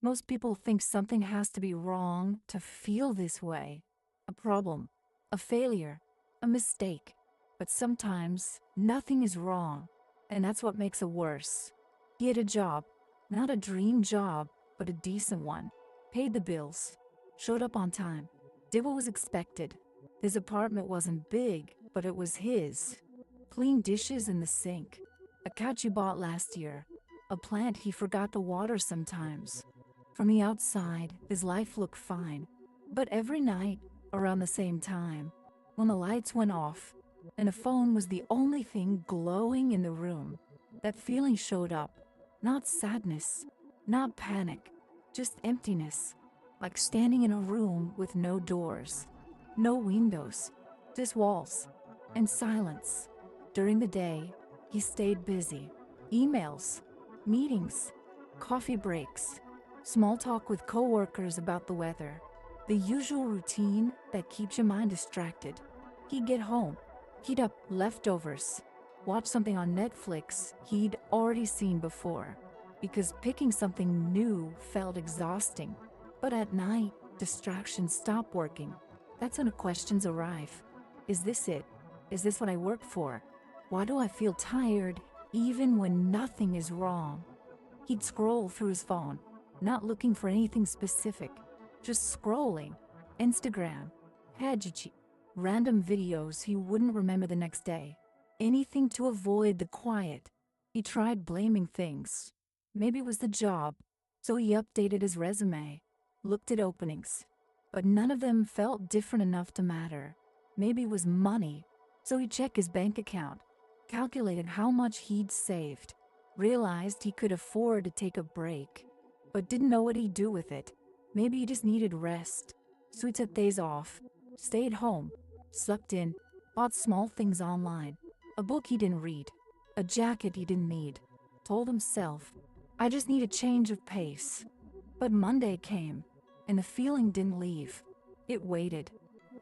Most people think something has to be wrong to feel this way. A problem, a failure, a mistake. But sometimes nothing is wrong, and that's what makes it worse. He had a job, not a dream job, but a decent one. Paid the bills, showed up on time, did what was expected. His apartment wasn't big, but it was his. Clean dishes in the sink, a couch he bought last year, a plant he forgot to water sometimes. From the outside, his life looked fine. But every night, around the same time, when the lights went off, and a phone was the only thing glowing in the room, that feeling showed up. Not sadness, not panic, just emptiness. Like standing in a room with no doors, no windows, just walls, and silence. During the day, he stayed busy. Emails, meetings, coffee breaks, small talk with coworkers about the weather. The usual routine that keeps your mind distracted. He'd get home, heat up leftovers, watch something on Netflix he'd already seen before, because picking something new felt exhausting. But at night, distractions stop working. That's when the questions arrive. Is this it? Is this what I work for? Why do I feel tired even when nothing is wrong? He'd scroll through his phone, not looking for anything specific, just scrolling. Instagram, Hajiji, random videos he wouldn't remember the next day. Anything to avoid the quiet. He tried blaming things. Maybe it was the job, so he updated his resume, looked at openings, but none of them felt different enough to matter. Maybe it was money, so he checked his bank account, calculated how much he'd saved, realized he could afford to take a break, but didn't know what he'd do with it. Maybe he just needed rest, so he took days off, stayed home, slept in, bought small things online, a book he didn't read, a jacket he didn't need, told himself, I just need a change of pace. But Monday came, and the feeling didn't leave. It waited.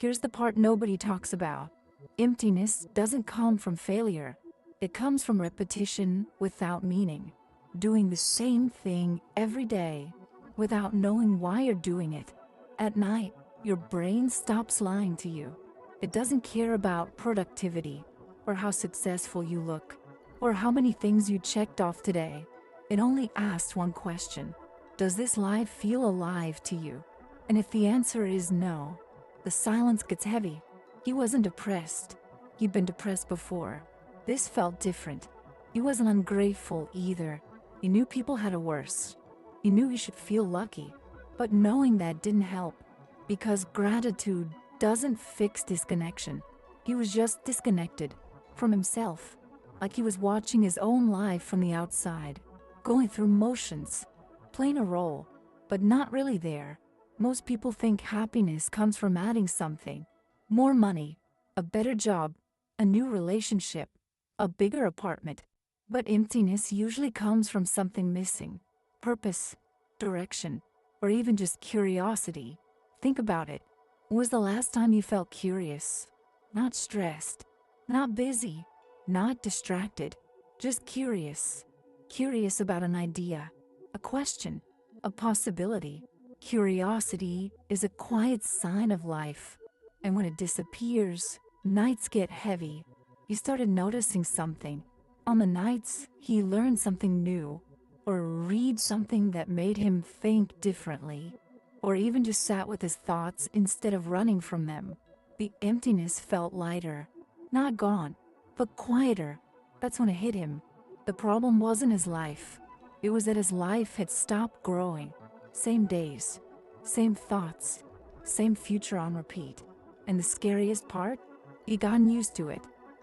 Here's the part nobody talks about. Emptiness doesn't come from failure. It comes from repetition without meaning. Doing the same thing every day without knowing why you're doing it. At night, your brain stops lying to you. It doesn't care about productivity, or how successful you look, or how many things you checked off today. It only asks one question. Does this life feel alive to you? And if the answer is no, the silence gets heavy. He wasn't depressed. He'd been depressed before. This felt different. He wasn't ungrateful either. He knew people had it worse. He knew he should feel lucky. But knowing that didn't help, because gratitude doesn't fix disconnection. He was just disconnected from himself, like he was watching his own life from the outside, going through motions, playing a role, but not really there. Most people think happiness comes from adding something. More money, a better job, a new relationship, a bigger apartment. But emptiness usually comes from something missing. Purpose, direction, or even just curiosity. Think about it. When was the last time you felt curious? Not stressed, not busy, not distracted, just curious. Curious about an idea, a question, a possibility. Curiosity is a quiet sign of life. And when it disappears, nights get heavy. He started noticing something. On the nights, he learned something new, or read something that made him think differently, or even just sat with his thoughts instead of running from them. The emptiness felt lighter, not gone, but quieter. That's when it hit him. The problem wasn't his life. It was that his life had stopped growing. Same days, same thoughts, same future on repeat. And the scariest part? He'd gotten used to it.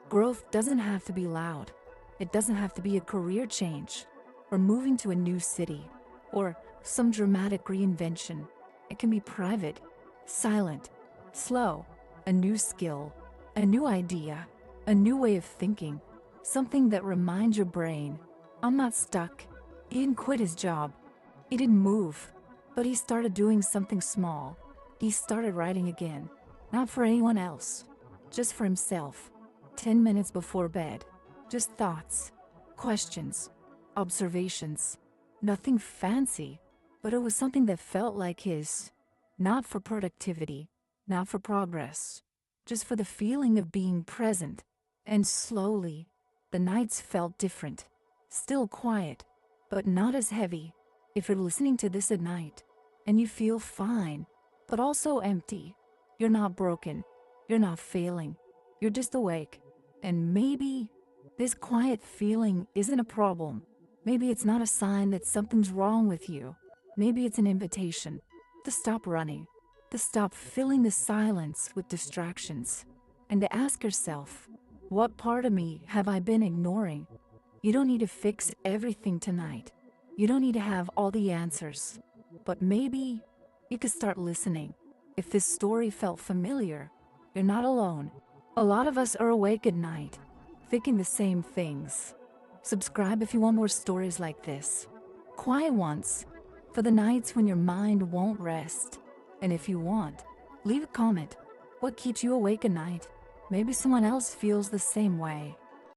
Growth doesn't have to be loud. It doesn't have to be a career change, or moving to a new city, or some dramatic reinvention. It can be private, silent, slow, a new skill, a new idea, a new way of thinking, something that reminds your brain, I'm not stuck. He didn't quit his job. He didn't move, but he started doing something small. He started writing again, not for anyone else, just for himself. 10 minutes before bed. Just thoughts, questions, observations. Nothing fancy, but it was something that felt like his. Not for productivity, not for progress, just for the feeling of being present. And slowly, the nights felt different. Still quiet, but not as heavy. If you're listening to this at night and you feel fine, but also empty, you're not broken, you're not failing, you're just awake. And maybe this quiet feeling isn't a problem. Maybe it's not a sign that something's wrong with you. Maybe it's an invitation to stop running, to stop filling the silence with distractions, and to ask yourself, what part of me have I been ignoring? You don't need to fix everything tonight. You don't need to have all the answers. But maybe you could start listening. If this story felt familiar, you're not alone. A lot of us are awake at night, thinking the same things. Subscribe if you want more stories like this. Quiet ones, for the nights when your mind won't rest. And if you want, leave a comment. What keeps you awake at night? Maybe someone else feels the same way.